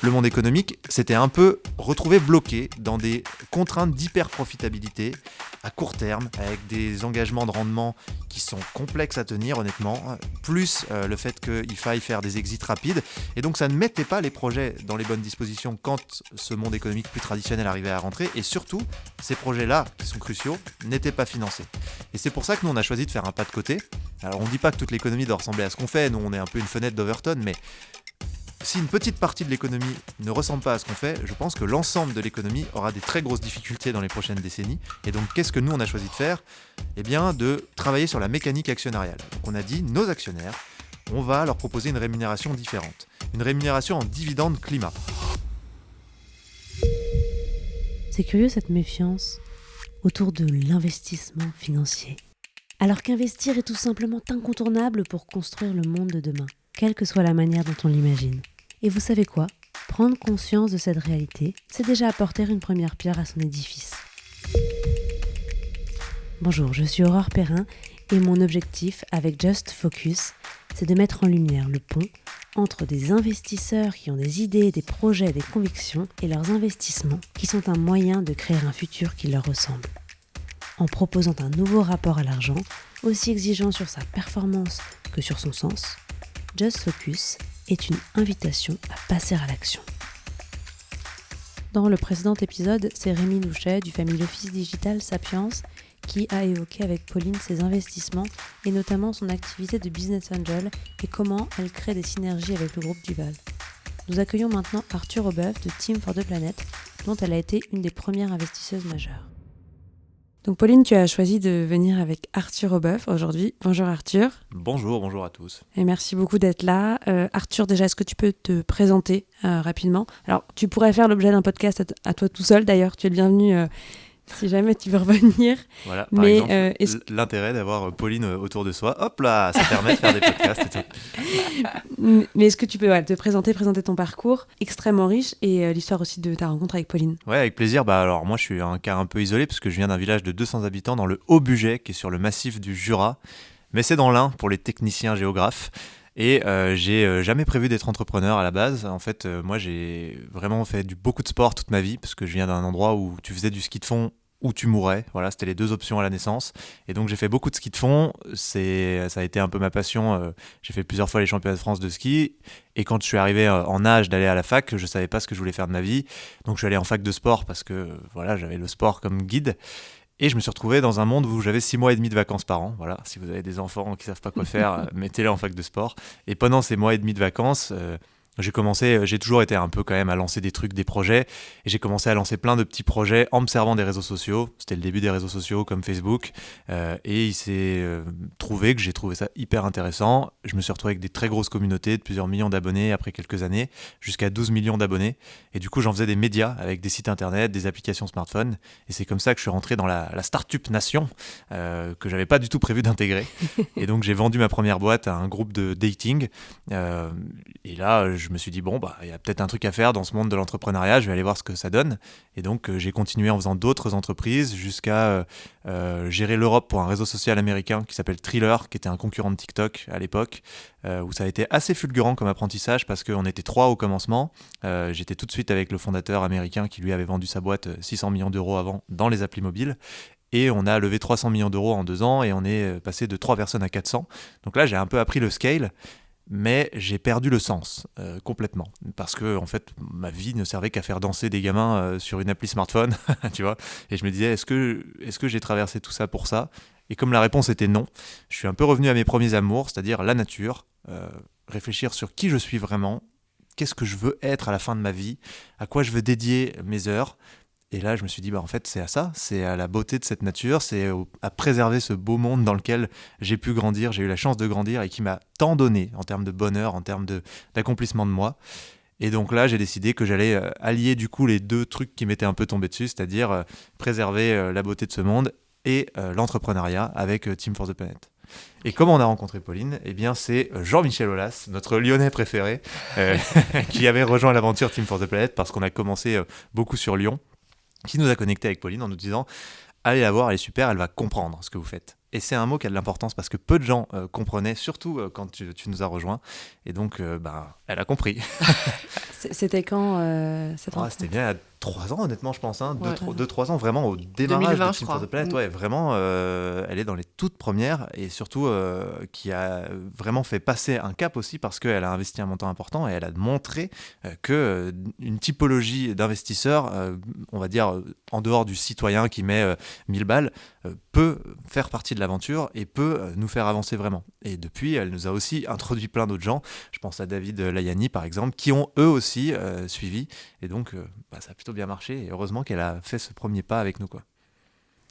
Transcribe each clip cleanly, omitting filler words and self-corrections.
le monde économique s'était un peu retrouvé bloqué dans des contraintes d'hyper-profitabilité à court terme, avec des engagements de rendement qui sont complexes à tenir honnêtement, plus le fait qu'il faille faire des exits rapides. Et donc ça ne mettait pas les projets dans les bonnes dispositions quand ce monde économique plus traditionnel arrivait à rentrer. Et surtout, ces projets-là, qui sont cruciaux, n'étaient pas financés. Et c'est pour ça que nous, on a choisi de faire un pas de côté. Alors on ne dit pas que toute l'économie doit ressembler à ce qu'on fait, nous on est un peu une fenêtre d'Overton, mais si une petite partie de l'économie ne ressemble pas à ce qu'on fait, je pense que l'ensemble de l'économie aura des très grosses difficultés dans les prochaines décennies. Et donc, qu'est-ce que nous, on a choisi de faire ? Eh bien, de travailler sur la mécanique actionnariale. Donc, on a dit, nos actionnaires, on va leur proposer une rémunération différente. Une rémunération en dividende climat. C'est curieux cette méfiance autour de l'investissement financier. Alors qu'investir est tout simplement incontournable pour construire le monde de demain, quelle que soit la manière dont on l'imagine. Et vous savez quoi ? Prendre conscience de cette réalité, c'est déjà apporter une première pierre à son édifice. Bonjour, je suis Aurore Perrin et mon objectif avec Just Focus, c'est de mettre en lumière le pont entre des investisseurs qui ont des idées, des projets, des convictions et leurs investissements qui sont un moyen de créer un futur qui leur ressemble. En proposant un nouveau rapport à l'argent, aussi exigeant sur sa performance que sur son sens, Just Focus est une invitation à passer à l'action. Dans le précédent épisode, c'est Rémi Nouchet du family office digital Sapiens qui a évoqué avec Pauline ses investissements et notamment son activité de business angel et comment elle crée des synergies avec le groupe Duval. Nous accueillons maintenant Arthur Aubeuf de Team for the Planet, dont elle a été une des premières investisseuses majeures. Donc Pauline, tu as choisi de venir avec Arthur Aubeuf aujourd'hui. Bonjour Arthur. Bonjour à tous. Et merci beaucoup d'être là. Arthur, déjà, est-ce que tu peux te présenter rapidement ? Alors, tu pourrais faire l'objet d'un podcast à toi tout seul, d'ailleurs. Tu es le bienvenu si jamais tu veux revenir. Voilà, par exemple, l'intérêt d'avoir Pauline autour de soi, hop là, ça permet de faire des podcasts et tout. Mais est-ce que tu peux te présenter ton parcours extrêmement riche et l'histoire aussi de ta rencontre avec Pauline ? Ouais, avec plaisir. Alors moi, je suis un cas un peu isolé parce que je viens d'un village de 200 habitants dans le Haut-Bugey, qui est sur le massif du Jura. Mais c'est dans l'Ain pour les techniciens géographes. Et j'ai jamais prévu d'être entrepreneur à la base. En fait, moi, j'ai vraiment fait beaucoup de sport toute ma vie parce que je viens d'un endroit où tu faisais du ski de fond ou tu mourais. Voilà, c'était les deux options à la naissance. Et donc, j'ai fait beaucoup de ski de fond. Ça a été un peu ma passion. J'ai fait plusieurs fois les championnats de France de ski. Et quand je suis arrivé en âge d'aller à la fac, je savais pas ce que je voulais faire de ma vie. Donc, je suis allé en fac de sport parce que voilà, j'avais le sport comme guide. Et je me suis retrouvé dans un monde où j'avais 6 mois et demi de vacances par an. Voilà, si vous avez des enfants qui savent pas quoi faire, mettez-les en fac de sport. Et pendant ces mois et demi de vacances, j'ai toujours été un peu quand même à lancer des trucs, des projets. Et j'ai commencé à lancer plein de petits projets en me servant des réseaux sociaux. C'était le début des réseaux sociaux comme Facebook. Et il s'est trouvé que j'ai trouvé ça hyper intéressant. Je me suis retrouvé avec des très grosses communautés de plusieurs millions d'abonnés après quelques années, jusqu'à 12 millions d'abonnés. Et du coup, j'en faisais des médias avec des sites internet, des applications smartphone. Et c'est comme ça que je suis rentré dans la Startup Nation, que j'avais pas du tout prévu d'intégrer. Et donc, j'ai vendu ma première boîte à un groupe de dating. Et là, je me suis dit, il y a peut-être un truc à faire dans ce monde de l'entrepreneuriat, je vais aller voir ce que ça donne. Et donc, j'ai continué en faisant d'autres entreprises jusqu'à gérer l'Europe pour un réseau social américain qui s'appelle Thriller, qui était un concurrent de TikTok à l'époque, où ça a été assez fulgurant comme apprentissage parce qu'on était 3 au commencement. J'étais tout de suite avec le fondateur américain qui lui avait vendu sa boîte 600 millions d'euros avant dans les applis mobiles. Et on a levé 300 millions d'euros en 2 ans et on est passé de 3 personnes à 400. Donc là, j'ai un peu appris le scale. Mais j'ai perdu le sens complètement parce que en fait ma vie ne servait qu'à faire danser des gamins sur une appli smartphone, tu vois. Et je me disais est-ce que j'ai traversé tout ça pour ça ? Et comme la réponse était non, je suis un peu revenu à mes premiers amours, c'est-à-dire la nature, réfléchir sur qui je suis vraiment, qu'est-ce que je veux être à la fin de ma vie, à quoi je veux dédier mes heures. Et là, je me suis dit, en fait, c'est à ça, c'est à la beauté de cette nature, c'est à préserver ce beau monde dans lequel j'ai pu grandir, j'ai eu la chance de grandir et qui m'a tant donné en termes de bonheur, en termes d'accomplissement de moi. Et donc là, j'ai décidé que j'allais allier du coup les deux trucs qui m'étaient un peu tombés dessus, c'est-à-dire préserver la beauté de ce monde et l'entrepreneuriat avec Team for the Planet. Et comment on a rencontré Pauline ? Eh bien, c'est Jean-Michel Aulas, notre Lyonnais préféré, qui avait rejoint l'aventure Team for the Planet parce qu'on a commencé beaucoup sur Lyon, qui nous a connectés avec Pauline en nous disant « Allez la voir, elle est super, elle va comprendre ce que vous faites ». Et c'est un mot qui a de l'importance parce que peu de gens comprenaient, surtout quand tu nous as rejoints. Et donc, elle a compris. C'était quand cette rencontre? C'était bien il y a 3 ans, honnêtement, je pense. 2-3 ans, vraiment au 2020, démarrage de je Team crois. for the Planet. Ouais, vraiment, elle est dans les toutes premières et surtout qui a vraiment fait passer un cap aussi parce qu'elle a investi un montant important et elle a montré qu'une typologie d'investisseurs, on va dire en dehors du citoyen qui met 1000 balles, peut faire partie de l'aventure et peut nous faire avancer vraiment. Et depuis, elle nous a aussi introduit plein d'autres gens. Je pense à David Layani, par exemple, qui ont eux aussi suivi. Et donc, ça a plutôt bien marché. Et heureusement qu'elle a fait ce premier pas avec nous, quoi.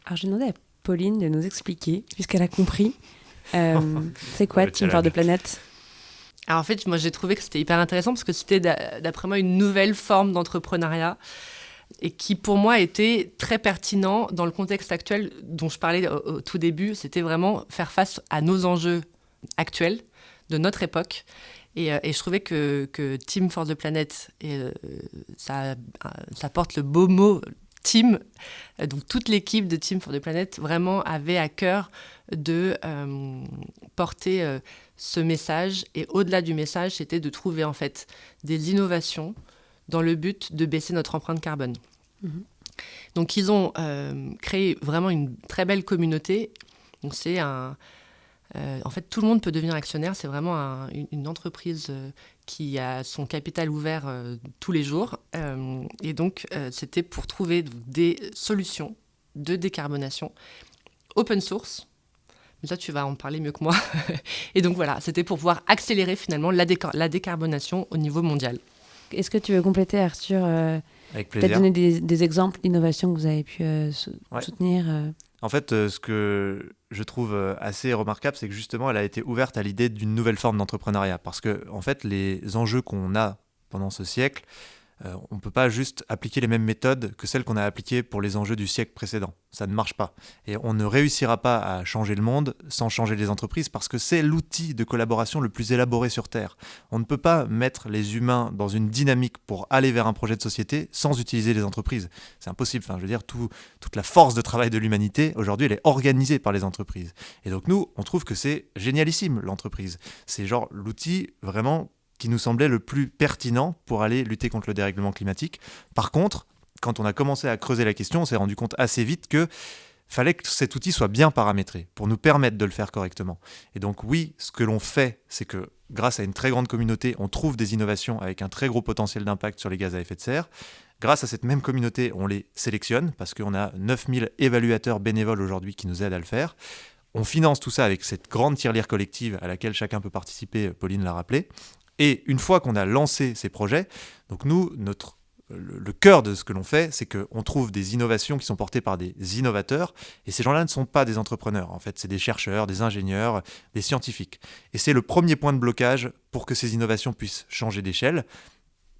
Alors, j'ai demandé à Pauline de nous expliquer, puisqu'elle a compris, c'est quoi Team for the Planet? Alors en fait, moi j'ai trouvé que c'était hyper intéressant parce que c'était d'après moi une nouvelle forme d'entrepreneuriat et qui pour moi était très pertinent dans le contexte actuel dont je parlais au tout début. C'était vraiment faire face à nos enjeux actuels de notre époque. Et je trouvais que Team for the Planet, ça porte le beau mot team. Donc toute l'équipe de Team for the Planet vraiment avait à cœur de porter ce message. Et au-delà du message, c'était de trouver en fait des innovations dans le but de baisser notre empreinte carbone. Donc ils ont créé vraiment une très belle communauté. Donc c'est en fait, tout le monde peut devenir actionnaire. C'est vraiment une entreprise qui a son capital ouvert tous les jours. Et donc, c'était pour trouver des solutions de décarbonation open source. Mais toi, tu vas en parler mieux que moi. Et donc, voilà, c'était pour pouvoir accélérer finalement la décarbonation au niveau mondial. Est-ce que tu veux compléter, Arthur? Avec plaisir. Peut-être donner des exemples d'innovations que vous avez pu soutenir En fait, ce que je trouve assez remarquable, c'est que justement, elle a été ouverte à l'idée d'une nouvelle forme d'entrepreneuriat. Parce que, en fait, les enjeux qu'on a pendant ce siècle, on ne peut pas juste appliquer les mêmes méthodes que celles qu'on a appliquées pour les enjeux du siècle précédent. Ça ne marche pas. Et on ne réussira pas à changer le monde sans changer les entreprises parce que c'est l'outil de collaboration le plus élaboré sur Terre. On ne peut pas mettre les humains dans une dynamique pour aller vers un projet de société sans utiliser les entreprises. C'est impossible. Enfin, je veux dire, toute la force de travail de l'humanité, aujourd'hui, elle est organisée par les entreprises. Et donc nous, on trouve que c'est génialissime, l'entreprise. C'est genre l'outil vraiment qui nous semblait le plus pertinent pour aller lutter contre le dérèglement climatique. Par contre, quand on a commencé à creuser la question, on s'est rendu compte assez vite que fallait que cet outil soit bien paramétré pour nous permettre de le faire correctement. Et donc oui, ce que l'on fait, c'est que grâce à une très grande communauté, on trouve des innovations avec un très gros potentiel d'impact sur les gaz à effet de serre. Grâce à cette même communauté, on les sélectionne parce qu'on a 9000 évaluateurs bénévoles aujourd'hui qui nous aident à le faire. On finance tout ça avec cette grande tirelire collective à laquelle chacun peut participer, Pauline l'a rappelé. Et une fois qu'on a lancé ces projets, donc nous, le cœur de ce que l'on fait, c'est qu'on trouve des innovations qui sont portées par des innovateurs. Et ces gens-là ne sont pas des entrepreneurs. En fait, c'est des chercheurs, des ingénieurs, des scientifiques. Et c'est le premier point de blocage pour que ces innovations puissent changer d'échelle.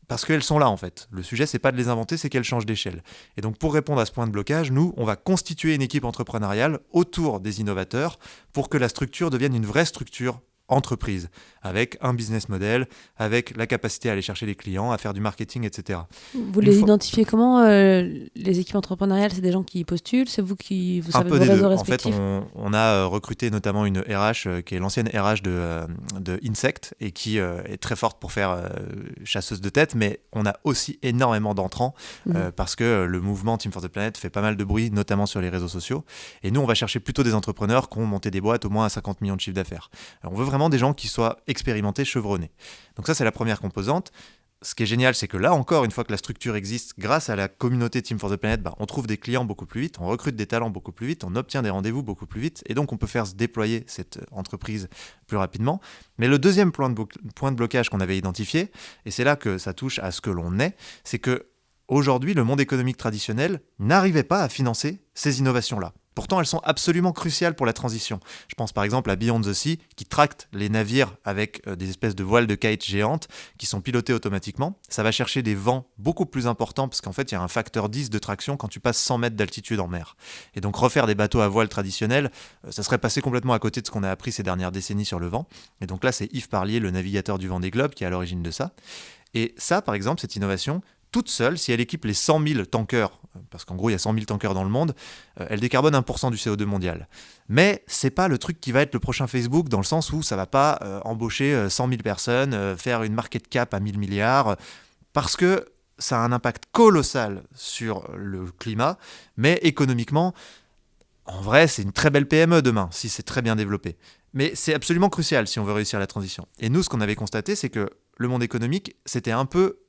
Parce qu'elles sont là, en fait. Le sujet, c'est pas de les inventer, c'est qu'elles changent d'échelle. Et donc, pour répondre à ce point de blocage, nous, on va constituer une équipe entrepreneuriale autour des innovateurs pour que la structure devienne une vraie structure entreprise, avec un business model, avec la capacité à aller chercher les clients, à faire du marketing, etc. Vous les identifiez comment, les équipes entrepreneuriales? C'est des gens qui postulent? C'est vous qui savez vos réseaux respectifs? En fait, on a recruté notamment une RH qui est l'ancienne RH de Insect et qui est très forte pour faire chasseuse de tête, mais on a aussi énormément d'entrants parce que le mouvement Team for the Planet fait pas mal de bruit, notamment sur les réseaux sociaux. Et nous, on va chercher plutôt des entrepreneurs qui ont monté des boîtes au moins à 50 millions de chiffre d'affaires. Alors, on veut vraiment des gens qui soient expérimentés, chevronnés. Donc ça, c'est la première composante. Ce qui est génial, c'est que là encore, une fois que la structure existe, grâce à la communauté Team for the Planet, on trouve des clients beaucoup plus vite, on recrute des talents beaucoup plus vite, on obtient des rendez-vous beaucoup plus vite, et donc on peut faire se déployer cette entreprise plus rapidement. Mais le deuxième point de blocage qu'on avait identifié, et c'est là que ça touche à ce que l'on est, c'est que aujourd'hui, le monde économique traditionnel n'arrivait pas à financer ces innovations-là. Pourtant, elles sont absolument cruciales pour la transition. Je pense par exemple à Beyond the Sea, qui tracte les navires avec des espèces de voiles de kite géantes qui sont pilotées automatiquement. Ça va chercher des vents beaucoup plus importants parce qu'en fait, il y a un facteur 10 de traction quand tu passes 100 mètres d'altitude en mer. Et donc, refaire des bateaux à voile traditionnels, ça serait passé complètement à côté de ce qu'on a appris ces dernières décennies sur le vent. Et donc là, c'est Yves Parlier, le navigateur du Vendée Globe, qui est à l'origine de ça. Et ça, par exemple, cette innovation, toute seule, si elle équipe les 100 000 tankers, parce qu'en gros il y a 100 000 tankers dans le monde, elle décarbone 1% du CO2 mondial. Mais c'est pas le truc qui va être le prochain Facebook, dans le sens où ça va pas embaucher 100 000 personnes, faire une market cap à 1000 milliards. parce que ça a un impact colossal sur le climat, mais économiquement, en vrai, c'est une très belle PME demain, si c'est très bien développé. Mais c'est absolument crucial si on veut réussir la transition. Et nous, ce qu'on avait constaté, c'est que le monde économique s'était un peu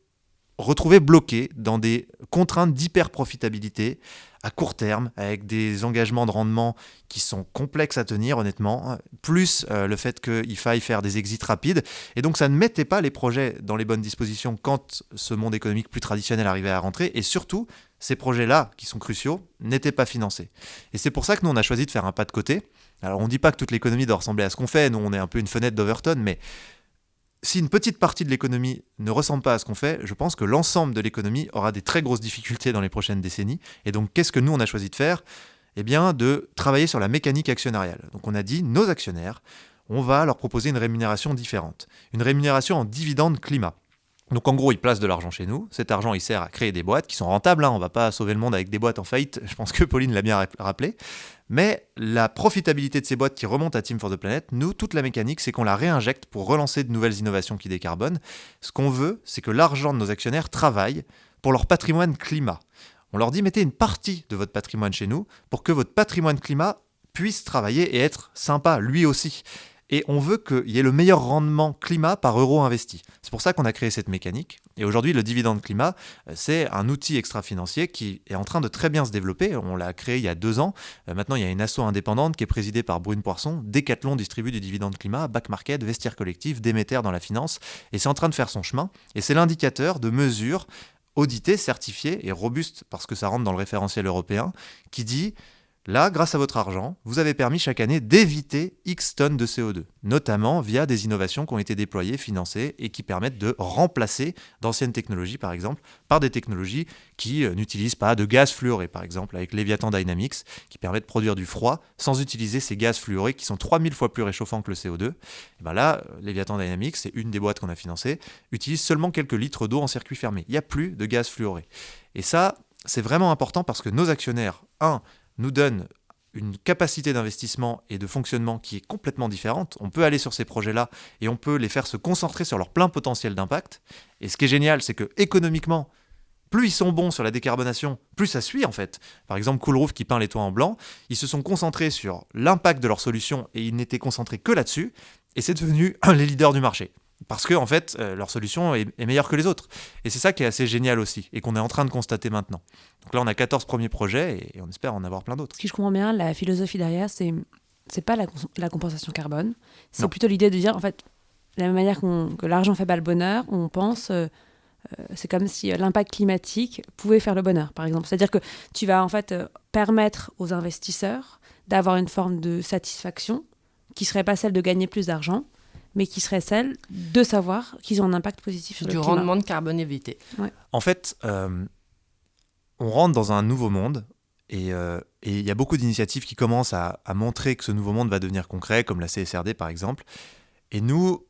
retrouvé bloqué dans des contraintes d'hyper-profitabilité à court terme, avec des engagements de rendement qui sont complexes à tenir, honnêtement, plus le fait qu'il faille faire des exits rapides. Et donc, ça ne mettait pas les projets dans les bonnes dispositions quand ce monde économique plus traditionnel arrivait à rentrer. Et surtout, ces projets-là, qui sont cruciaux, n'étaient pas financés. Et c'est pour ça que nous, on a choisi de faire un pas de côté. Alors, on ne dit pas que toute l'économie doit ressembler à ce qu'on fait. Nous, on est un peu une fenêtre d'Overton, mais si une petite partie de l'économie ne ressemble pas à ce qu'on fait, je pense que l'ensemble de l'économie aura des très grosses difficultés dans les prochaines décennies. Et donc, qu'est-ce que nous, on a choisi de faire ? Eh bien, de travailler sur la mécanique actionnariale. Donc, on a dit, nos actionnaires, on va leur proposer une rémunération différente. Une rémunération en dividende climat. Donc, en gros, ils placent de l'argent chez nous. Cet argent, il sert à créer des boîtes qui sont rentables. On ne va pas sauver le monde avec des boîtes en faillite. Je pense que Pauline l'a bien rappelé. Mais la profitabilité de ces boîtes qui remontent à Team for the Planet, nous, toute la mécanique, c'est qu'on la réinjecte pour relancer de nouvelles innovations qui décarbonent. Ce qu'on veut, c'est que l'argent de nos actionnaires travaille pour leur patrimoine climat. On leur dit, mettez une partie de votre patrimoine chez nous pour que votre patrimoine climat puisse travailler et être sympa, lui aussi. Et on veut qu'il y ait le meilleur rendement climat par euro investi. C'est pour ça qu'on a créé cette mécanique. Et aujourd'hui, le dividende climat, c'est un outil extra-financier qui est en train de très bien se développer. On l'a créé il y a 2 ans. Maintenant, il y a une asso indépendante qui est présidée par Brune Poisson. Decathlon distribue du dividende climat, Back Market, Vestiaire Collectif, Déméter dans la finance. Et c'est en train de faire son chemin. Et c'est l'indicateur de mesure audité, certifié et robuste, parce que ça rentre dans le référentiel européen, qui dit... Là, grâce à votre argent, vous avez permis chaque année d'éviter X tonnes de CO2, notamment via des innovations qui ont été déployées, financées et qui permettent de remplacer d'anciennes technologies, par exemple, par des technologies qui n'utilisent pas de gaz fluoré, par exemple, avec Leviathan Dynamics, qui permet de produire du froid sans utiliser ces gaz fluorés qui sont 3000 fois plus réchauffants que le CO2. Et bien là, Leviathan Dynamics, c'est une des boîtes qu'on a financées, utilise seulement quelques litres d'eau en circuit fermé. Il n'y a plus de gaz fluoré. Et ça, c'est vraiment important parce que nos actionnaires, nous donne une capacité d'investissement et de fonctionnement qui est complètement différente. On peut aller sur ces projets-là et on peut les faire se concentrer sur leur plein potentiel d'impact. Et ce qui est génial, c'est que économiquement, plus ils sont bons sur la décarbonation, plus ça suit en fait. Par exemple, Coolroof qui peint les toits en blanc, ils se sont concentrés sur l'impact de leur solution et ils n'étaient concentrés que là-dessus. Et c'est devenu les leaders du marché. Parce que en fait, leur solution est meilleure que les autres. Et c'est ça qui est assez génial aussi, et qu'on est en train de constater maintenant. Donc là, on a 14 premiers projets, et on espère en avoir plein d'autres. Si je comprends bien, la philosophie derrière, c'est pas la compensation carbone, c'est Non. plutôt l'idée de dire, en fait, de la même manière que l'argent fait pas le bonheur, on pense, c'est comme si l'impact climatique pouvait faire le bonheur, par exemple. C'est-à-dire que tu vas en fait permettre aux investisseurs d'avoir une forme de satisfaction qui serait pas celle de gagner plus d'argent, mais qui serait celle de savoir qu'ils ont un impact positif sur le climat. Du rendement de carbone évité. Ouais. En fait, on rentre dans un nouveau monde, et il y a beaucoup d'initiatives qui commencent à montrer que ce nouveau monde va devenir concret, comme la CSRD par exemple. Et nous,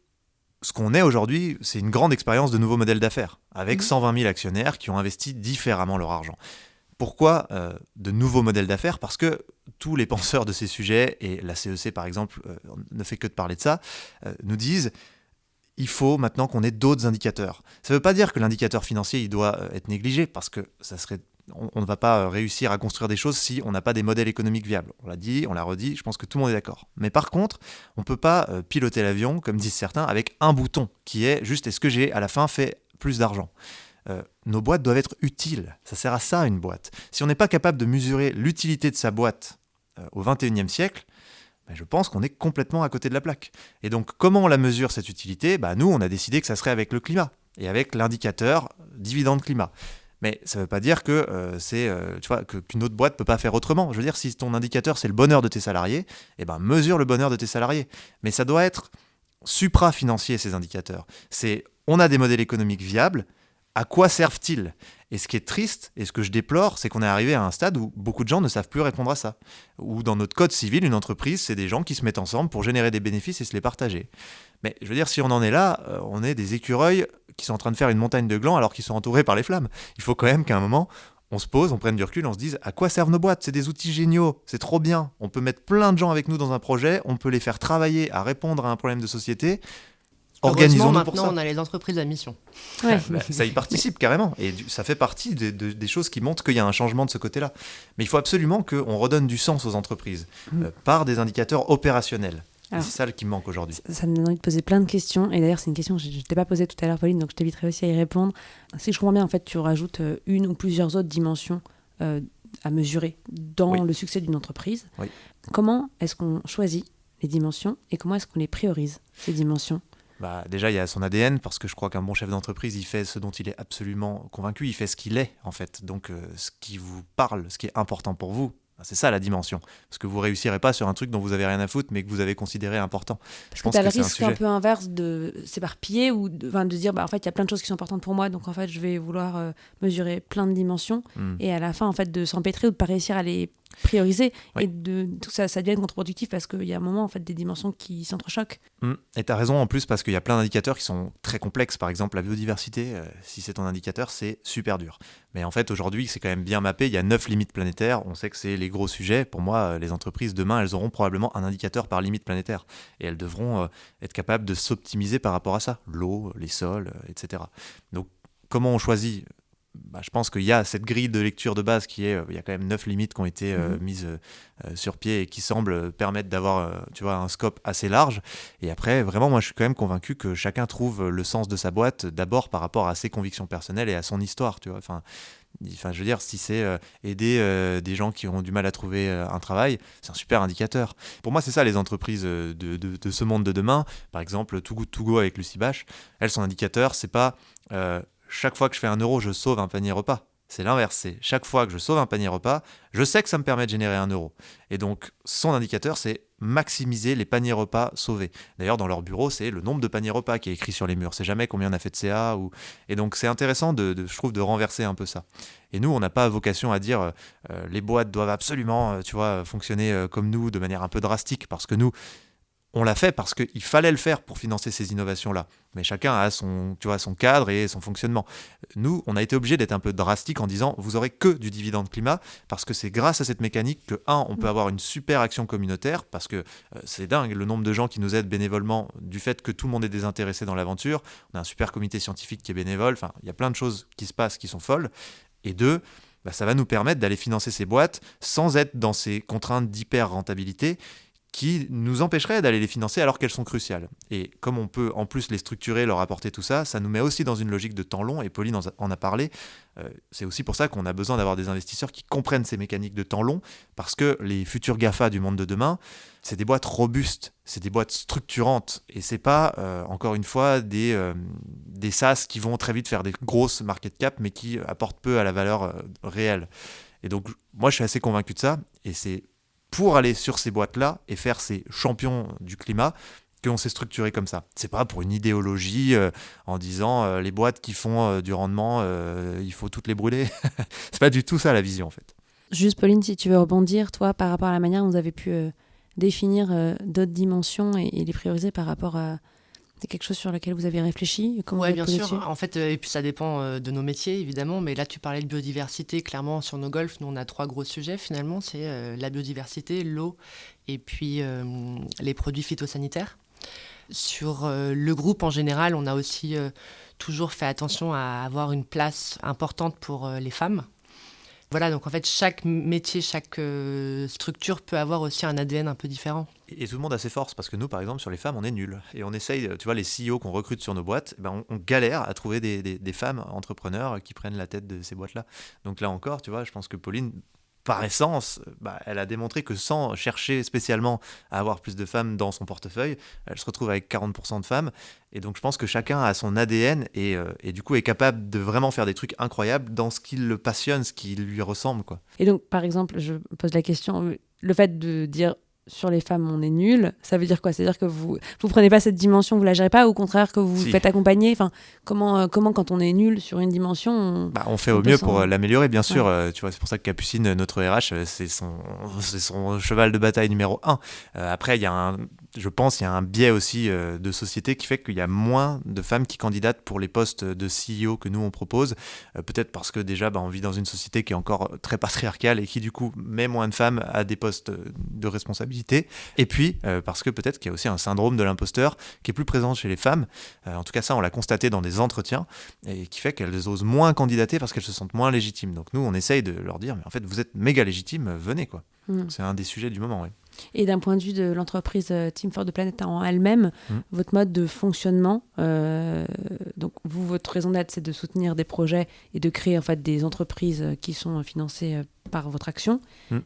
ce qu'on est aujourd'hui, c'est une grande expérience de nouveaux modèles d'affaires, avec 120 000 actionnaires qui ont investi différemment leur argent. Pourquoi de nouveaux modèles d'affaires ? Parce que tous les penseurs de ces sujets, et la CEC par exemple ne fait que de parler de ça, nous disent il faut maintenant qu'on ait d'autres indicateurs. Ça ne veut pas dire que l'indicateur financier il doit être négligé, parce que on ne va pas réussir à construire des choses si on n'a pas des modèles économiques viables. On l'a dit, on l'a redit, je pense que tout le monde est d'accord. Mais par contre, on ne peut pas piloter l'avion, comme disent certains, avec un bouton, qui est juste est-ce que j'ai à la fin fait plus d'argent ? Nos boîtes doivent être utiles. Ça sert à ça, une boîte. Si on n'est pas capable de mesurer l'utilité de sa boîte au XXIe siècle, je pense qu'on est complètement à côté de la plaque. Et donc, comment on la mesure, cette utilité ? Nous, on a décidé que ça serait avec le climat et avec l'indicateur dividende climat. Mais ça ne veut pas dire que qu'une autre boîte ne peut pas faire autrement. Je veux dire, si ton indicateur, c'est le bonheur de tes salariés, mesure le bonheur de tes salariés. Mais ça doit être supra-financier, ces indicateurs. On a des modèles économiques viables. À quoi servent-ils ? Et ce qui est triste, et ce que je déplore, c'est qu'on est arrivé à un stade où beaucoup de gens ne savent plus répondre à ça. Ou dans notre code civil, une entreprise, c'est des gens qui se mettent ensemble pour générer des bénéfices et se les partager. Mais je veux dire, si on en est là, on est des écureuils qui sont en train de faire une montagne de glands alors qu'ils sont entourés par les flammes. Il faut quand même qu'à un moment, on se pose, on prenne du recul, on se dise à quoi servent nos boîtes ? C'est des outils géniaux, c'est trop bien. On peut mettre plein de gens avec nous dans un projet, on peut les faire travailler à répondre à un problème de société. organisons-nous pour maintenant, ça. on a les entreprises à mission. Ouais. Ça y participe carrément. Et ça fait partie des choses qui montrent qu'il y a un changement de ce côté-là. Mais il faut absolument qu'on redonne du sens aux entreprises par des indicateurs opérationnels. Alors, et c'est ça qui me manque aujourd'hui. Ça me donne envie de poser plein de questions. Et d'ailleurs, c'est une question que je ne t'ai pas posée tout à l'heure, Pauline, donc je t'éviterai aussi à y répondre. Si je comprends bien, en fait, tu rajoutes une ou plusieurs autres dimensions à mesurer dans Oui. le succès d'une entreprise. Oui. Comment est-ce qu'on choisit les dimensions et comment est-ce qu'on les priorise, ces dimensions ? Déjà, il y a son ADN, parce que je crois qu'un bon chef d'entreprise, il fait ce dont il est absolument convaincu, il fait ce qu'il est, en fait. Donc, ce qui vous parle, ce qui est important pour vous, c'est ça la dimension. Parce que vous ne réussirez pas sur un truc dont vous n'avez rien à foutre, mais que vous avez considéré important. Parce que tu as le risque un peu inverse de s'éparpiller ou de dire, en fait, il y a plein de choses qui sont importantes pour moi, donc en fait, je vais vouloir mesurer plein de dimensions, et à la fin, en fait, de s'empêtrer ou de ne pas réussir à les prioriser, Oui. et tout ça devient contre-productif parce qu'il y a un moment, en fait, des dimensions qui s'entrechoquent. Et tu as raison en plus, parce qu'il y a plein d'indicateurs qui sont très complexes. Par exemple, la biodiversité, si c'est ton indicateur, c'est super dur. Mais en fait, aujourd'hui, c'est quand même bien mappé. Il y a 9 limites planétaires. On sait que c'est les gros sujets. Pour moi, les entreprises, demain, elles auront probablement un indicateur par limite planétaire. Et elles devront être capables de s'optimiser par rapport à ça. L'eau, les sols, etc. Donc, comment on choisit ? Je pense qu'il y a cette grille de lecture de base qui est, il y a quand même 9 limites qui ont été mises sur pied et qui semblent permettre d'avoir un scope assez large. Et après, vraiment, moi, je suis quand même convaincu que chacun trouve le sens de sa boîte d'abord par rapport à ses convictions personnelles et à son histoire, tu vois. Enfin, je veux dire, si c'est aider des gens qui ont du mal à trouver un travail, c'est un super indicateur. Pour moi, c'est ça les entreprises de ce monde de demain. Par exemple, Too Good To Go avec Lucie Bache, elle, son indicateur, c'est pas... chaque fois que je fais 1 euro, je sauve un panier repas. C'est l'inverse, c'est chaque fois que je sauve un panier repas, je sais que ça me permet de générer 1 euro. Et donc, son indicateur, c'est maximiser les paniers repas sauvés. D'ailleurs, dans leur bureau, c'est le nombre de paniers repas qui est écrit sur les murs. C'est jamais combien on a fait de CA. Et donc, c'est intéressant, je trouve, de renverser un peu ça. Et nous, on n'a pas vocation à dire les boîtes doivent absolument fonctionner comme nous, de manière un peu drastique, parce que nous, on l'a fait parce qu'il fallait le faire pour financer ces innovations-là. Mais chacun a son cadre et son fonctionnement. Nous, on a été obligé d'être un peu drastique en disant vous aurez que du dividende climat parce que c'est grâce à cette mécanique que, on peut avoir une super action communautaire parce que c'est dingue le nombre de gens qui nous aident bénévolement du fait que tout le monde est désintéressé dans l'aventure. On a un super comité scientifique qui est bénévole. Enfin, il y a plein de choses qui se passent qui sont folles. Et 2, ça va nous permettre d'aller financer ces boîtes sans être dans ces contraintes d'hyper-rentabilité qui nous empêcherait d'aller les financer alors qu'elles sont cruciales. Et comme on peut en plus les structurer, leur apporter tout ça, ça nous met aussi dans une logique de temps long, et Pauline en a parlé, c'est aussi pour ça qu'on a besoin d'avoir des investisseurs qui comprennent ces mécaniques de temps long, parce que les futurs GAFA du monde de demain, c'est des boîtes robustes, c'est des boîtes structurantes, et c'est pas, encore une fois, des SaaS qui vont très vite faire des grosses market cap, mais qui apportent peu à la valeur réelle. Et donc, moi je suis assez convaincu de ça, et c'est pour aller sur ces boîtes-là et faire ces champions du climat qu'on s'est structuré comme ça. C'est pas pour une idéologie en disant les boîtes qui font du rendement, il faut toutes les brûler. C'est pas du tout ça la vision en fait. Juste Pauline, si tu veux rebondir, toi, par rapport à la manière dont vous avez pu définir d'autres dimensions et les prioriser par rapport à... C'est quelque chose sur lequel vous avez réfléchi? Oui, bien sûr. En fait, et puis ça dépend de nos métiers, évidemment. Mais là, tu parlais de biodiversité. Clairement, sur nos golfs, nous, on a 3 gros sujets, finalement. C'est la biodiversité, l'eau et puis les produits phytosanitaires. Sur le groupe, en général, on a aussi toujours fait attention à avoir une place importante pour les femmes. Voilà, donc en fait, chaque métier, chaque structure peut avoir aussi un ADN un peu différent. Et tout le monde a ses forces, parce que nous, par exemple, sur les femmes, on est nuls. Et on essaye, tu vois, les CEO qu'on recrute sur nos boîtes, on galère à trouver des femmes entrepreneurs qui prennent la tête de ces boîtes-là. Donc là encore, tu vois, je pense que Pauline, par essence, elle a démontré que sans chercher spécialement à avoir plus de femmes dans son portefeuille, elle se retrouve avec 40% de femmes. Et donc je pense que chacun a son ADN et du coup est capable de vraiment faire des trucs incroyables dans ce qui le passionne, ce qui lui ressemble, quoi. Et donc, par exemple, je pose la question, le fait de dire sur les femmes on est nul, ça veut dire quoi? C'est-à-dire que vous prenez pas cette dimension, vous la gérez pas, ou au contraire que vous vous faites accompagner? Enfin, comment quand on est nul sur une dimension, on fait au mieux pour l'améliorer, bien sûr. Tu vois, c'est pour ça que Capucine, notre RH, c'est son cheval de bataille numéro 1. Après, il y a je pense qu'il y a un biais aussi de société qui fait qu'il y a moins de femmes qui candidatent pour les postes de CEO que nous on propose, peut-être parce que déjà on vit dans une société qui est encore très patriarcale et qui du coup met moins de femmes à des postes de responsabilité, et puis parce que peut-être qu'il y a aussi un syndrome de l'imposteur qui est plus présent chez les femmes, en tout cas ça on l'a constaté dans des entretiens, et qui fait qu'elles osent moins candidater parce qu'elles se sentent moins légitimes. Donc nous on essaye de leur dire mais en fait vous êtes méga légitimes, venez quoi. C'est un des sujets du moment, oui. Et d'un point de vue de l'entreprise Team for the Planet en elle-même, votre mode de fonctionnement, donc vous, votre raison d'être, c'est de soutenir des projets et de créer en fait des entreprises qui sont financées par votre action.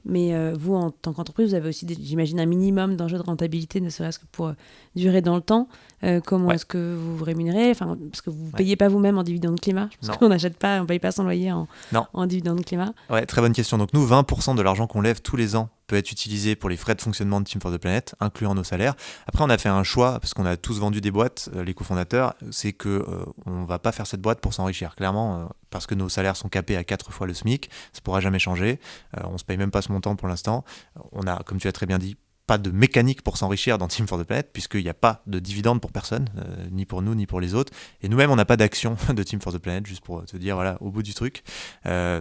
Mais vous, en tant qu'entreprise, vous avez aussi, j'imagine, un minimum d'enjeux de rentabilité, ne serait-ce que pour durer dans le temps. Comment est-ce que vous vous rémunérez, parce que vous ne payez pas vous-même en dividende climat. Je pense qu'on n'achète pas, on ne paye pas son loyer en dividende climat. Ouais, très bonne question. Donc nous, 20% de l'argent qu'on lève tous les ans peut être utilisé pour les frais de fonctionnement de Team for the Planet, incluant nos salaires. Après, on a fait un choix, parce qu'on a tous vendu des boîtes, les cofondateurs, c'est qu'on ne va pas faire cette boîte pour s'enrichir. Clairement, parce que nos salaires sont capés à 4 fois le SMIC, ça ne pourra jamais changer. On ne se paye même pas ce montant pour l'instant. On a, comme tu as très bien dit, pas de mécanique pour s'enrichir dans Team for the Planet, puisqu'il n'y a pas de dividende pour personne, ni pour nous, ni pour les autres. Et nous-mêmes, on n'a pas d'action de Team for the Planet, juste pour te dire, voilà, au bout du truc.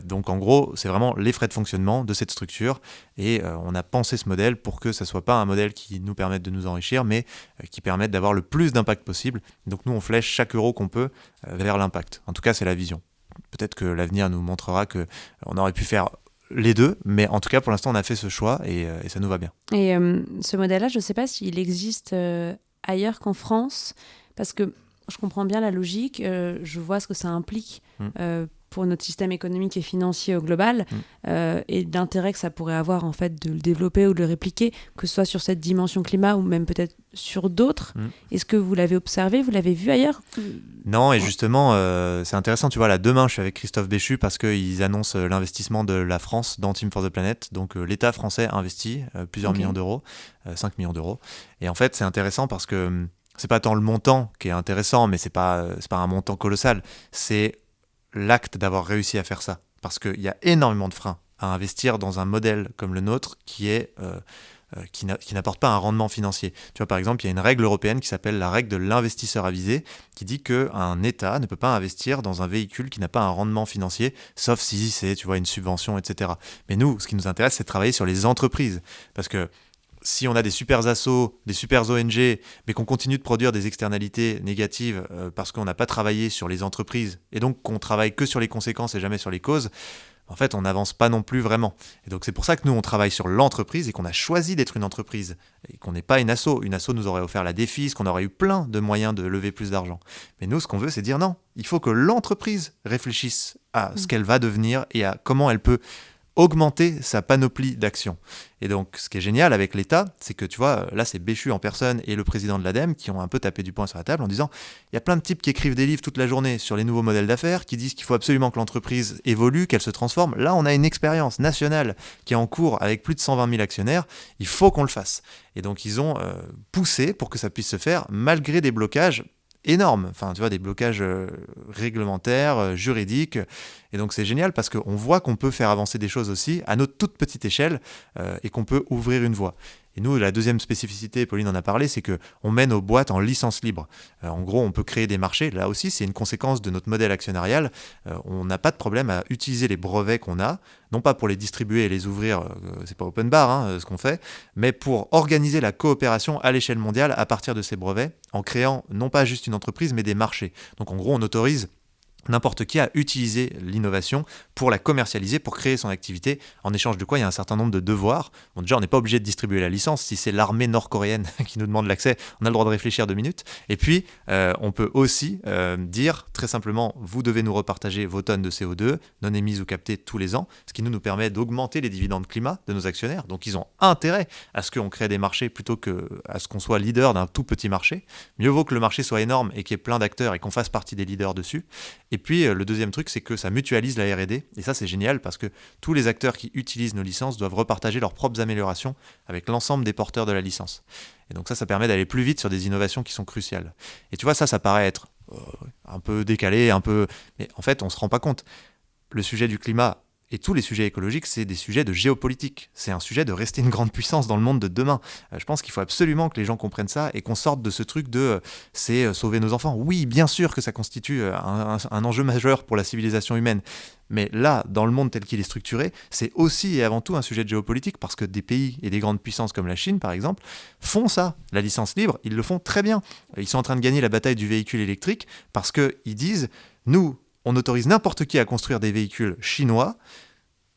Donc en gros, c'est vraiment les frais de fonctionnement de cette structure. Et on a pensé ce modèle pour que ça ne soit pas un modèle qui nous permette de nous enrichir, mais qui permette d'avoir le plus d'impact possible. Donc nous, on flèche chaque euro qu'on peut vers l'impact. En tout cas, c'est la vision. Peut-être que l'avenir nous montrera qu'on aurait pu faire les deux, mais en tout cas pour l'instant on a fait ce choix et ça nous va bien. Et ce modèle-là, je ne sais pas s'il existe ailleurs qu'en France, parce que je comprends bien la logique, je vois ce que ça implique pour notre système économique et financier au global, et l'intérêt que ça pourrait avoir en fait de le développer ou de le répliquer, que ce soit sur cette dimension climat ou même peut-être sur d'autres. Est-ce que vous l'avez observé, vous l'avez vu ailleurs ? Non, et justement, c'est intéressant, tu vois, là, demain, je suis avec Christophe Béchu parce qu'ils annoncent l'investissement de la France dans Team for the Planet. Donc, l'État français investit plusieurs millions d'euros, 5 millions d'euros. Et en fait, c'est intéressant parce que c'est pas tant le montant qui est intéressant, mais c'est pas un montant colossal. C'est l'acte d'avoir réussi à faire ça. Parce qu'il y a énormément de freins à investir dans un modèle comme le nôtre qui n'apporte pas un rendement financier. Tu vois, par exemple, il y a une règle européenne qui s'appelle la règle de l'investisseur avisé, qui dit qu'un État ne peut pas investir dans un véhicule qui n'a pas un rendement financier, sauf si c'est, tu vois, une subvention, etc. Mais nous, ce qui nous intéresse, c'est de travailler sur les entreprises. Parce que si on a des super assos, des super ONG, mais qu'on continue de produire des externalités négatives parce qu'on n'a pas travaillé sur les entreprises, et donc qu'on travaille que sur les conséquences et jamais sur les causes, en fait, on n'avance pas non plus vraiment. Et donc, c'est pour ça que nous, on travaille sur l'entreprise et qu'on a choisi d'être une entreprise et qu'on n'est pas une asso. Une asso nous aurait offert la défise, qu'on aurait eu plein de moyens de lever plus d'argent. Mais nous, ce qu'on veut, c'est dire non. Il faut que l'entreprise réfléchisse à ce qu'elle va devenir et à comment elle peut augmenter sa panoplie d'actions. Et donc, ce qui est génial avec l'État, c'est que, tu vois, là, c'est Béchu en personne et le président de l'ADEME qui ont un peu tapé du poing sur la table en disant il y a plein de types qui écrivent des livres toute la journée sur les nouveaux modèles d'affaires, qui disent qu'il faut absolument que l'entreprise évolue, qu'elle se transforme. Là, on a une expérience nationale qui est en cours avec plus de 120 000 actionnaires. Il faut qu'on le fasse. Et donc, ils ont poussé pour que ça puisse se faire malgré des blocages énormes, enfin tu vois, des blocages réglementaires, juridiques, et donc c'est génial parce qu'on voit qu'on peut faire avancer des choses aussi à notre toute petite échelle et qu'on peut ouvrir une voie. Et nous, la deuxième spécificité, Pauline en a parlé, c'est qu'on mène nos boîtes en licence libre. En gros, on peut créer des marchés. Là aussi, c'est une conséquence de notre modèle actionnarial. On n'a pas de problème à utiliser les brevets qu'on a, non pas pour les distribuer et les ouvrir, c'est pas open bar ce qu'on fait, mais pour organiser la coopération à l'échelle mondiale à partir de ces brevets, en créant non pas juste une entreprise, mais des marchés. Donc en gros, on autorise n'importe qui a utilisé l'innovation pour la commercialiser, pour créer son activité, en échange de quoi il y a un certain nombre de devoirs. Bon, déjà, on n'est pas obligé de distribuer la licence. Si c'est l'armée nord-coréenne qui nous demande l'accès, on a le droit de réfléchir 2 minutes. Et puis, on peut aussi dire très simplement, vous devez nous repartager vos tonnes de CO2 non émises ou captées tous les ans, ce qui nous permet d'augmenter les dividendes climat de nos actionnaires. Donc, ils ont intérêt à ce qu'on crée des marchés plutôt qu'à ce qu'on soit leader d'un tout petit marché. Mieux vaut que le marché soit énorme et qu'il y ait plein d'acteurs et qu'on fasse partie des leaders dessus. Et puis, le deuxième truc, c'est que ça mutualise la R&D. Et ça, c'est génial parce que tous les acteurs qui utilisent nos licences doivent repartager leurs propres améliorations avec l'ensemble des porteurs de la licence. Et donc ça permet d'aller plus vite sur des innovations qui sont cruciales. Et tu vois, ça paraît être un peu décalé, mais en fait, on ne se rend pas compte. Le sujet du climat Et tous les sujets écologiques, c'est des sujets de géopolitique. C'est un sujet de rester une grande puissance dans le monde de demain. Je pense qu'il faut absolument que les gens comprennent ça et qu'on sorte de ce truc de c'est sauver nos enfants. Oui, bien sûr que ça constitue un enjeu majeur pour la civilisation humaine. Mais là, dans le monde tel qu'il est structuré, c'est aussi et avant tout un sujet de géopolitique parce que des pays et des grandes puissances comme la Chine, par exemple, font ça. La licence libre, ils le font très bien. Ils sont en train de gagner la bataille du véhicule électrique parce qu'ils disent, nous, on autorise n'importe qui à construire des véhicules chinois,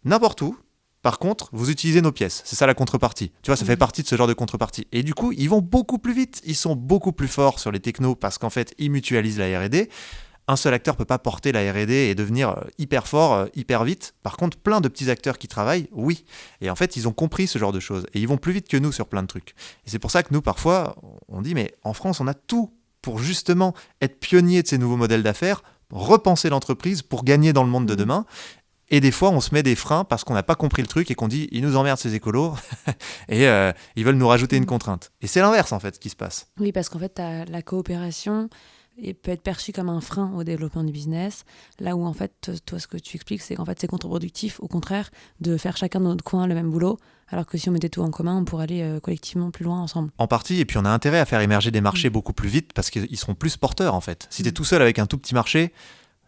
n'importe où. Par contre, vous utilisez nos pièces. C'est ça la contrepartie. Tu vois, ça fait partie de ce genre de contrepartie. Et du coup, ils vont beaucoup plus vite. Ils sont beaucoup plus forts sur les technos parce qu'en fait, ils mutualisent la R&D. Un seul acteur ne peut pas porter la R&D et devenir hyper fort, hyper vite. Par contre, plein de petits acteurs qui travaillent, oui. Et en fait, ils ont compris ce genre de choses. Et ils vont plus vite que nous sur plein de trucs. Et c'est pour ça que nous, parfois, on dit, mais en France, on a tout pour justement être pionnier de ces nouveaux modèles d'affaires, repenser l'entreprise pour gagner dans le monde de demain. Et des fois, on se met des freins parce qu'on n'a pas compris le truc et qu'on dit, ils nous emmerdent ces écolos et ils veulent nous rajouter une contrainte. Et c'est l'inverse, en fait, ce qui se passe. Oui, parce qu'en fait, la coopération peut être perçue comme un frein au développement du business, là où, en fait, toi, ce que tu expliques, c'est qu'en fait, c'est contre-productif, au contraire, de faire chacun dans notre coin le même boulot, alors que si on mettait tout en commun, on pourrait aller collectivement plus loin ensemble. En partie, et puis on a intérêt à faire émerger des marchés beaucoup plus vite parce qu'ils seront plus porteurs, en fait. Si tu es tout seul avec un tout petit marché,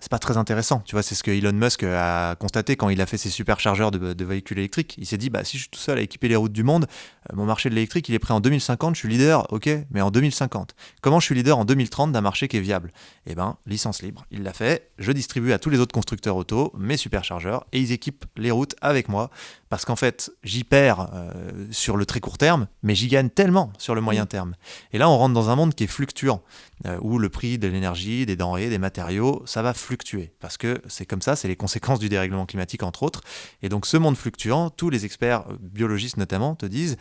c'est pas très intéressant. Tu vois, c'est ce que Elon Musk a constaté quand il a fait ses superchargeurs de véhicules électriques. Il s'est dit, bah, si je suis tout seul à équiper les routes du monde, mon marché de l'électrique, il est prêt en 2050, je suis leader, ok, mais en 2050. Comment je suis leader en 2030 d'un marché qui est viable ? Eh ben, licence libre. Il l'a fait. Je distribue à tous les autres constructeurs auto mes superchargeurs et ils équipent les routes avec moi. Parce qu'en fait, j'y perds sur le très court terme, mais j'y gagne tellement sur le moyen terme. Et là, on rentre dans un monde qui est fluctuant, où le prix de l'énergie, des denrées, des matériaux, ça va fluctuer. Parce que c'est comme ça, c'est les conséquences du dérèglement climatique, entre autres. Et donc, ce monde fluctuant, tous les experts biologistes notamment te disent,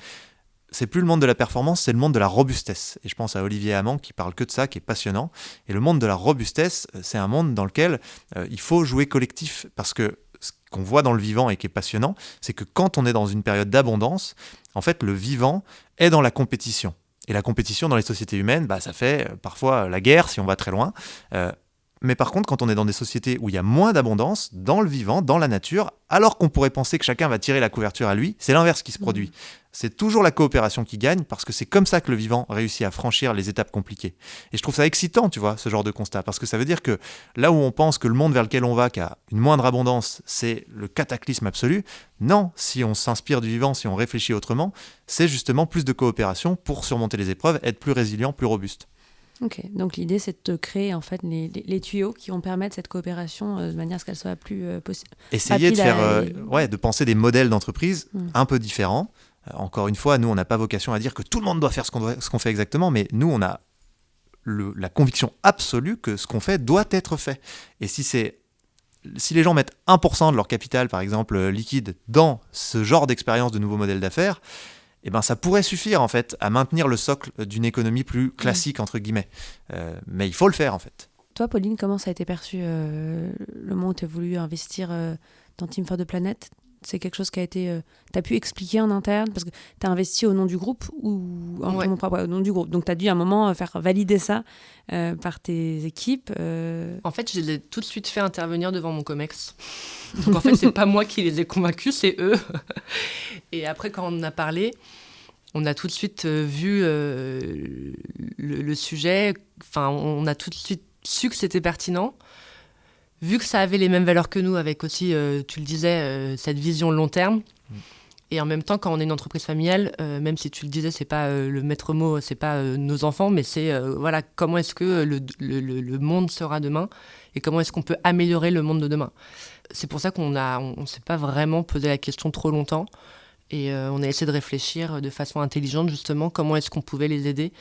c'est plus le monde de la performance, c'est le monde de la robustesse. Et je pense à Olivier Hamon qui parle que de ça, qui est passionnant. Et le monde de la robustesse, c'est un monde dans lequel il faut jouer collectif. Parce que ce qu'on voit dans le vivant et qui est passionnant, c'est que quand on est dans une période d'abondance, en fait, le vivant est dans la compétition. Et la compétition dans les sociétés humaines, bah, ça fait parfois la guerre si on va très loin. Mais par contre, quand on est dans des sociétés où il y a moins d'abondance, dans le vivant, dans la nature, alors qu'on pourrait penser que chacun va tirer la couverture à lui, c'est l'inverse qui se produit. C'est toujours la coopération qui gagne, parce que c'est comme ça que le vivant réussit à franchir les étapes compliquées. Et je trouve ça excitant, tu vois, ce genre de constat, parce que ça veut dire que là où on pense que le monde vers lequel on va, qui a une moindre abondance, c'est le cataclysme absolu, non, si on s'inspire du vivant, si on réfléchit autrement, c'est justement plus de coopération pour surmonter les épreuves, être plus résilient, plus robuste. Ok, donc l'idée c'est de créer en fait les tuyaux qui vont permettre cette coopération de manière à ce qu'elle soit plus possible. Essayer de faire, de penser des modèles d'entreprise un peu différents. Encore une fois, nous on n'a pas vocation à dire que tout le monde doit faire ce qu'on fait exactement, mais nous on a la conviction absolue que ce qu'on fait doit être fait. Et si les gens mettent 1% de leur capital, par exemple liquide, dans ce genre d'expérience de nouveaux modèles d'affaires, eh ben, ça pourrait suffire en fait à maintenir le socle d'une économie plus classique entre guillemets. Mais il faut le faire en fait. Toi, Pauline, comment ça a été perçu le moment où tu as voulu investir dans Team for the Planet ? C'est quelque chose qui a été... tu as pu expliquer en interne ? Parce que tu as investi au nom du groupe ou au nom du groupe. Donc tu as dû à un moment faire valider ça par tes équipes. En fait, je les ai tout de suite fait intervenir devant mon COMEX. Donc en fait, c'est pas moi qui les ai convaincus, c'est eux. Et après, quand on en a parlé, on a tout de suite vu le sujet. Enfin, on a tout de suite su que c'était pertinent. Vu que ça avait les mêmes valeurs que nous, avec aussi, tu le disais, cette vision long terme. Et en même temps, quand on est une entreprise familiale, même si tu le disais, c'est pas le maître mot, c'est pas nos enfants, mais c'est comment est-ce que le monde sera demain et comment est-ce qu'on peut améliorer le monde de demain. C'est pour ça on s'est pas vraiment posé la question trop longtemps et on a essayé de réfléchir de façon intelligente justement comment est-ce qu'on pouvait les aider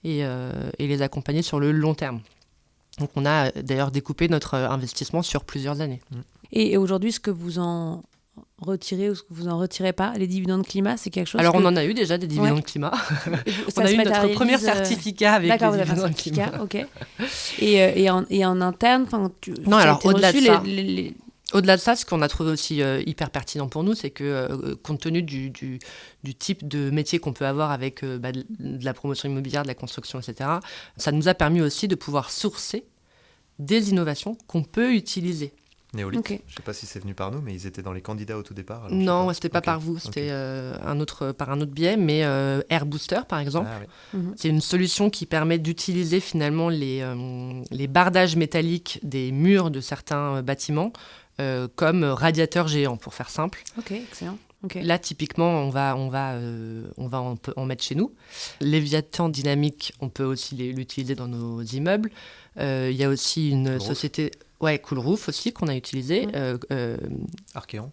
et les accompagner sur le long terme. Donc on a d'ailleurs découpé notre investissement sur plusieurs années. Et aujourd'hui, ce que vous en retirez ou ce que vous en retirez pas, les dividendes climat, c'est quelque chose. Alors on en a eu déjà des dividendes climat. On a eu notre premier certificat avec les dividendes climat. Ok. Et en interne, non, alors au-delà de ça. Au-delà de ça, ce qu'on a trouvé aussi hyper pertinent pour nous, c'est que compte tenu du type de métier qu'on peut avoir avec de la promotion immobilière, de la construction, etc., ça nous a permis aussi de pouvoir sourcer des innovations qu'on peut utiliser Néolith. Ok. Je sais pas si c'est venu par nous, mais ils étaient dans les candidats au tout départ. alors je sais Non, pas. c'était pas Ok. par vous, c'était Ok. par un autre biais, mais Air Booster, par exemple. Ah, oui. C'est une solution qui permet d'utiliser finalement les bardages métalliques des murs de certains bâtiments comme radiateurs géants, pour faire simple. Ok, excellent. Ok. Là, typiquement, on va en mettre chez nous. Léviathan dynamique, on peut aussi l'utiliser dans nos immeubles. Il y a aussi une Cool société, Cool Roof aussi, qu'on a utilisé. Archéon.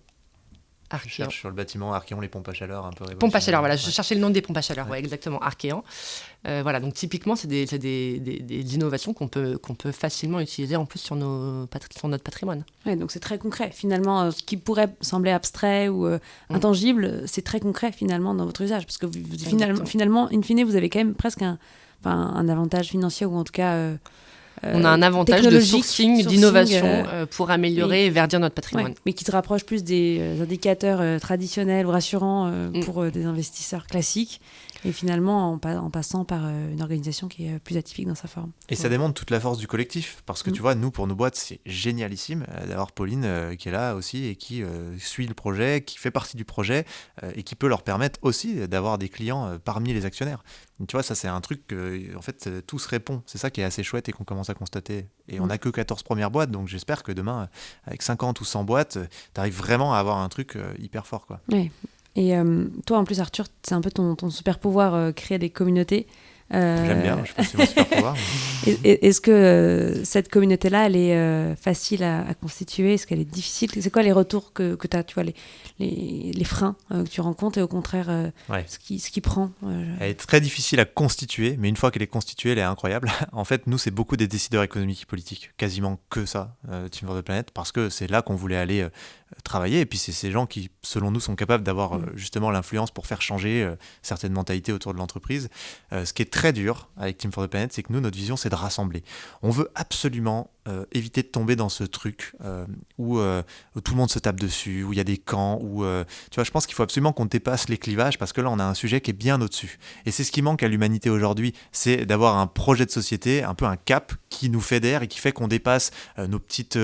Je Archéon. cherche sur le bâtiment Archéon les pompes à chaleur un peu révolutionnaires. Pompe à chaleur, voilà, je Ouais. cherchais le nom des pompes à chaleur, Ouais. exactement, Archéan. Voilà, donc typiquement, c'est des innovations qu'on peut facilement utiliser en plus sur notre patrimoine. Ouais, donc c'est très concret. Finalement, ce qui pourrait sembler abstrait ou intangible, c'est très concret finalement dans votre usage. Parce que finalement, in fine, vous avez quand même presque un avantage financier ou en tout cas On a un avantage de technologique, sourcing, d'innovation euh, pour améliorer et verdir notre ouais, patrimoine. mais qui te rapproche plus des indicateurs traditionnels ou rassurants pour des investisseurs classiques. Et finalement, en passant par une organisation qui est plus atypique dans sa forme. Et ça démontre toute la force du collectif, parce que Mm. tu vois, nous, pour nos boîtes, c'est génialissime d'avoir Pauline qui est là aussi et qui suit le projet, qui fait partie du projet et qui peut leur permettre aussi d'avoir des clients parmi les actionnaires. Donc, tu vois, ça, c'est un truc que, en fait, tout se répond. C'est ça qui est assez chouette et qu'on commence à constater. Et on n'a que 14 premières boîtes, donc j'espère que demain, avec 50 ou 100 boîtes, tu arrives vraiment à avoir un truc hyper fort, quoi. Ouais. Et toi, en plus, Arthur, c'est un peu ton super pouvoir, créer des communautés. J'aime bien, je sais pas si c'est mon super pouvoir. Est-ce que cette communauté-là, elle est facile à constituer? Est-ce qu'elle est difficile? C'est quoi les retours que tu as, tu vois, les freins que tu rencontres et au contraire, Ouais. ce qui prend Elle est très difficile à constituer, mais une fois qu'elle est constituée, elle est incroyable. En fait, nous, c'est beaucoup des décideurs économiques et politiques, quasiment que ça, Team for the Planet, parce que c'est là qu'on voulait aller travailler. Et puis, c'est ces gens qui, selon nous, sont capables d'avoir justement l'influence pour faire changer certaines mentalités autour de l'entreprise. Ce qui est très dur avec Team for the Planet, c'est que nous, notre vision, c'est de rassembler. On veut absolument éviter de tomber dans ce truc où tout le monde se tape dessus, où il y a des camps, où tu vois, je pense qu'il faut absolument qu'on dépasse les clivages parce que là on a un sujet qui est bien au-dessus. Et c'est ce qui manque à l'humanité aujourd'hui, c'est d'avoir un projet de société, un peu un cap qui nous fédère et qui fait qu'on dépasse nos petites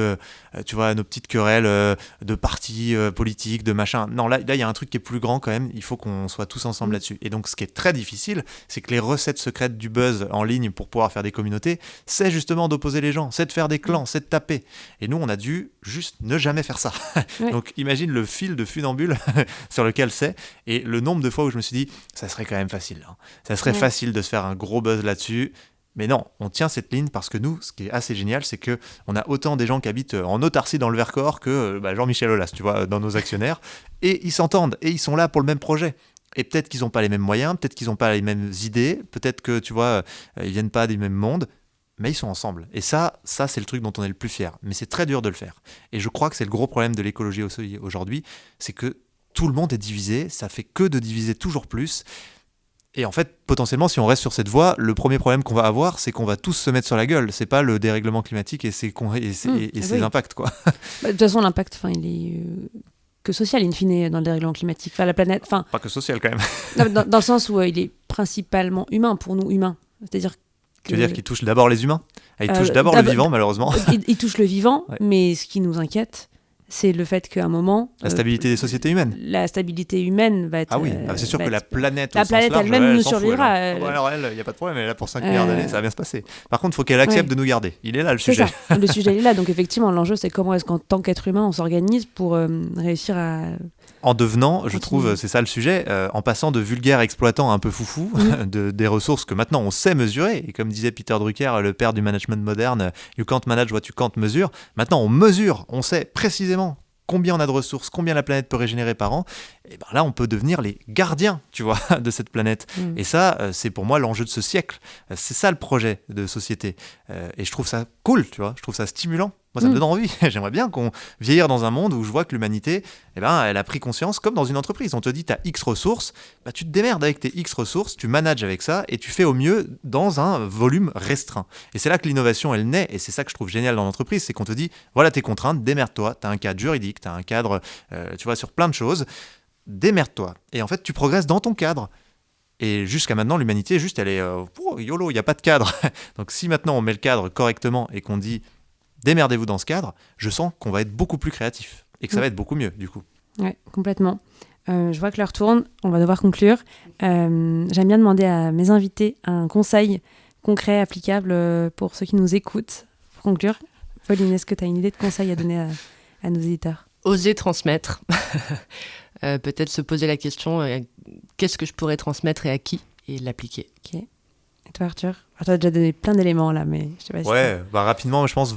querelles de partis politiques, de machin. Non, là il y a un truc qui est plus grand quand même, il faut qu'on soit tous ensemble là-dessus. Et donc ce qui est très difficile, c'est que les recettes secrètes du buzz en ligne pour pouvoir faire des communautés, c'est justement d'opposer les gens, c'est de faire des clans, c'est de taper. Et nous, on a dû juste ne jamais faire ça. Ouais. Donc, imagine le fil de funambule sur lequel c'est, et le nombre de fois où je me suis dit, ça serait quand même facile. Hein. Ça serait facile de se faire un gros buzz là-dessus. Mais non, on tient cette ligne parce que nous, ce qui est assez génial, c'est que on a autant des gens qui habitent en autarcie dans le Vercors que Jean-Michel Aulas, tu vois, dans nos actionnaires. Et ils s'entendent, et ils sont là pour le même projet. Et peut-être qu'ils n'ont pas les mêmes moyens, peut-être qu'ils n'ont pas les mêmes idées, peut-être que, tu vois, ils viennent pas des mêmes mondes. Mais ils sont ensemble. Et ça, c'est le truc dont on est le plus fier. Mais c'est très dur de le faire. Et je crois que c'est le gros problème de l'écologie aujourd'hui, c'est que tout le monde est divisé, ça fait que de diviser toujours plus. Et en fait, potentiellement, si on reste sur cette voie, le premier problème qu'on va avoir, c'est qu'on va tous se mettre sur la gueule. C'est pas le dérèglement climatique et ses impacts, quoi. De toute façon, l'impact, il est que social, in fine, dans le dérèglement climatique. Enfin, la planète, Pas que social, quand même. dans le sens où il est principalement humain, pour nous, humains. C'est-à-dire Tu veux dire qu'il touche d'abord les humains? Il touche d'abord le vivant, malheureusement. Il touche le vivant, Ouais. mais ce qui nous inquiète, c'est le fait qu'à un moment... La stabilité des sociétés humaines. La stabilité humaine va être... Ah oui, c'est sûr que la planète, la au sens planète large, elle-même nous s'en fout, survivra. elle, hein. Alors elle, il n'y a pas de problème, elle est là pour 5 milliards d'années, ça va bien se passer. Par contre, il faut qu'elle accepte de nous garder. Il est là le sujet. Ça. Le sujet est là, donc effectivement, l'enjeu, c'est comment est-ce qu'en tant qu'être humain, on s'organise pour réussir à... En devenant, je trouve, c'est ça le sujet, en passant de vulgaire exploitant un peu foufou, des ressources que maintenant on sait mesurer, et comme disait Peter Drucker, le père du management moderne, you can't manage what you can't measure, maintenant on mesure, on sait précisément combien on a de ressources, combien la planète peut régénérer par an, et ben là on peut devenir les gardiens, tu vois, de cette planète. Et ça, c'est pour moi l'enjeu de ce siècle. C'est ça le projet de société. Et je trouve ça cool, tu vois, je trouve ça stimulant. Moi, ça me donne envie. J'aimerais bien qu'on vieillir dans un monde où je vois que l'humanité, elle a pris conscience, comme dans une entreprise. On te dit, tu as X ressources, tu te démerdes avec tes X ressources, tu manages avec ça, et tu fais au mieux dans un volume restreint. Et c'est là que l'innovation, elle naît, et c'est ça que je trouve génial dans l'entreprise, c'est qu'on te dit, voilà tes contraintes, démerde-toi, tu as un cadre juridique, tu as un cadre, tu vois, sur plein de choses, démerde-toi. Et en fait, tu progresses dans ton cadre. Et jusqu'à maintenant, l'humanité, juste, elle est YOLO, il n'y a pas de cadre. Donc si maintenant on met le cadre correctement et qu'on dit démerdez-vous dans ce cadre, je sens qu'on va être beaucoup plus créatif et que ça va être beaucoup mieux du coup. Ouais, complètement. Je vois que l'heure tourne, on va devoir conclure. J'aime bien demander à mes invités un conseil concret, applicable pour ceux qui nous écoutent. Pour conclure, Pauline, est-ce que tu as une idée de conseil à donner à nos éditeurs ? Oser transmettre. Peut-être se poser la question, qu'est-ce que je pourrais transmettre et à qui ? Et l'appliquer. Ok. Et toi, Arthur ? Tu as déjà donné plein d'éléments là, mais je sais pas si... Ouais, rapidement, je pense,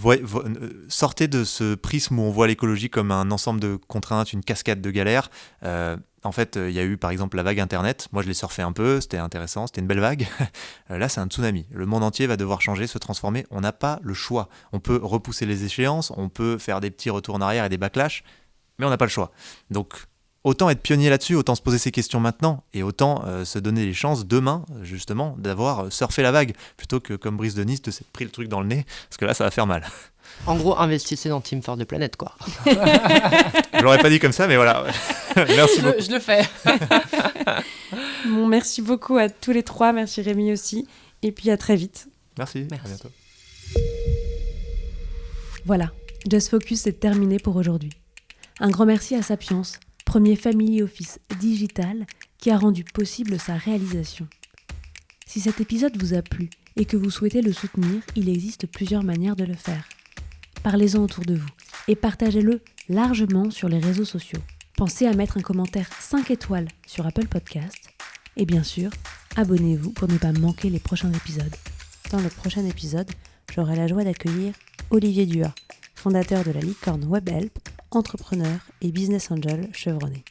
sortez de ce prisme où on voit l'écologie comme un ensemble de contraintes, une cascade de galères. En fait, il y a eu par exemple la vague Internet. Moi, je l'ai surfé un peu, c'était intéressant, c'était une belle vague. Là, c'est un tsunami. Le monde entier va devoir changer, se transformer. On n'a pas le choix. On peut repousser les échéances, on peut faire des petits retours en arrière et des backlash, mais on n'a pas le choix. Donc, autant être pionnier là-dessus, autant se poser ces questions maintenant et autant se donner les chances demain, justement, d'avoir surfé la vague plutôt que comme Brice de Nice de s'être pris le truc dans le nez, parce que là, ça va faire mal. En gros, investissez dans Team for the Planet, quoi. Je l'aurais pas dit comme ça, mais voilà. Merci beaucoup. Je le fais. Bon, merci beaucoup à tous les trois, merci Rémi aussi, et puis à très vite. Merci. Merci. À bientôt. Voilà, Just Focus est terminé pour aujourd'hui. Un grand merci à Sapiens, premier family office digital qui a rendu possible sa réalisation. Si cet épisode vous a plu et que vous souhaitez le soutenir, il existe plusieurs manières de le faire. Parlez-en autour de vous et partagez-le largement sur les réseaux sociaux. Pensez à mettre un commentaire 5 étoiles sur Apple Podcast et bien sûr, abonnez-vous pour ne pas manquer les prochains épisodes. Dans le prochain épisode, j'aurai la joie d'accueillir Olivier Duhat, fondateur de la licorne WebHelp, entrepreneur et business angel chevronné.